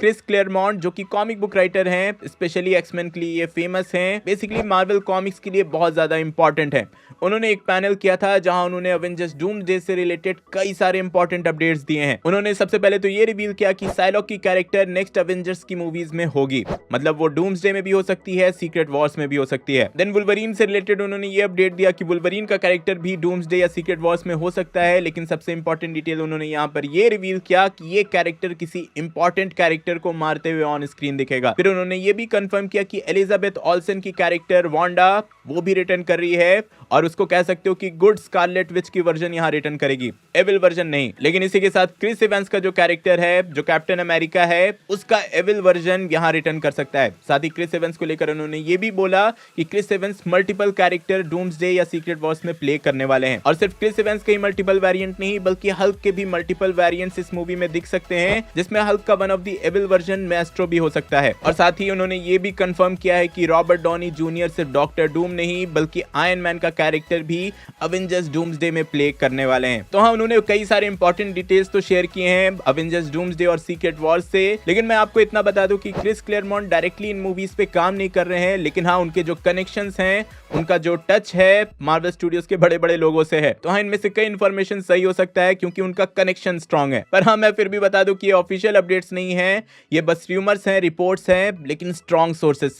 Chris क्लेयरमॉन्ट जो कि comic book writer हैं, स्पेशली एक्समैन के लिए ये फेमस हैं, बेसिकली मार्वल कॉमिक्स के लिए बहुत ज्यादा इंपॉर्टेंट है। उन्होंने एक पैनल किया था जहां उन्होंने अवेंजर्स डूम्सडे से रिलेटेड कई सारे इंपॉर्टेंट अपडेट्स दिए हैं। उन्होंने सबसे पहले तो ये रिवील किया कि साइलॉक की कैरेक्टर नेक्स्ट अवेंजर्स की मूवीज में होगी, मतलब वो डूम्सडे में भी हो सकती है, सीक्रेट वॉर्स में भी हो सकती है। देन वुल्वरीन से रिलेटेड उन्होंने ये अपडेट दिया कि वुल्वरीन का कैरेक्टर भी डूम्सडे या सीक्रेट वॉर्स में हो सकता है, लेकिन सबसे इंपॉर्टेंट डिटेल उन्होंने यहाँ पर ये रिवील किया कि ये कैरेक्टर किसी इंपॉर्टेंट कैरेक्टर को मारते हुए ऑन स्क्रीन दिखेगा। फिर उन्होंने ये भी कंफर्म किया कि एलिजाबेथ ऑल्सन की कैरेक्टर वांडा वो भी रिटर्न कर रही है, और उसको कह सकते हो कि गुड स्कारलेट विच की वर्जन यहाँ रिटर्न करेगी, एविल वर्जन नहीं। लेकिन इसी के साथ क्रिस इवेंस का जो कैरेक्टर है, जो कैप्टन अमेरिका है, उसका एविल वर्जन यहाँ रिटर्न कर सकता है। साथ ही क्रिस इवेंस को लेकर उन्होंने ये भी बोला कि Chris Evans multiple character Doomsday या सीक्रेट वॉर्स में प्ले करने वाले हैं, और सिर्फ क्रिस इवेंस के ही मल्टीपल वेरिएंट नहीं बल्कि हल्क के भी मल्टीपल वेरिएंट्स इस मूवी में दिख सकते हैं, जिसमें हल्क का one of the evil version Maestro भी हो सकता है। और साथ ही उन्होंने ये भी कंफर्म किया है कि रॉबर्ट डॉनी जूनियर सिर्फ डॉक्टर डूम नहीं बल्कि आयरन मैन का कैरेक्टर भी अवेंजर्स डूम्सडे में प्ले करने वाले हैं। तो हाँ, उन्होंने कई सारे इंपॉर्टेंट डिटेल्स तो शेयर किए हैं अवेंजर्स डूम्सडे और सीक्रेट वॉर्स से, लेकिन मैं आपको इतना बता दूं कि क्रिस क्लेयरमॉन्ट डायरेक्टली इन मूवीज पे काम नहीं कर रहे हैं, लेकिन हाँ, उनके जो कनेक्शंस हैं, उनका जो टच है मार्वल स्टूडियोज के बड़े बड़े लोगों से है। तो हाँ, इनमें से कई इंफॉर्मेशन सही हो सकता है क्योंकि उनका कनेक्शन स्ट्रांग है। पर हाँ, मैं फिर भी बता दूं कि ये ऑफिशियल अपडेट्स नहीं है, ये बस रूमर्स हैं, रिपोर्ट्स हैं, लेकिन स्ट्रांग सोर्सेस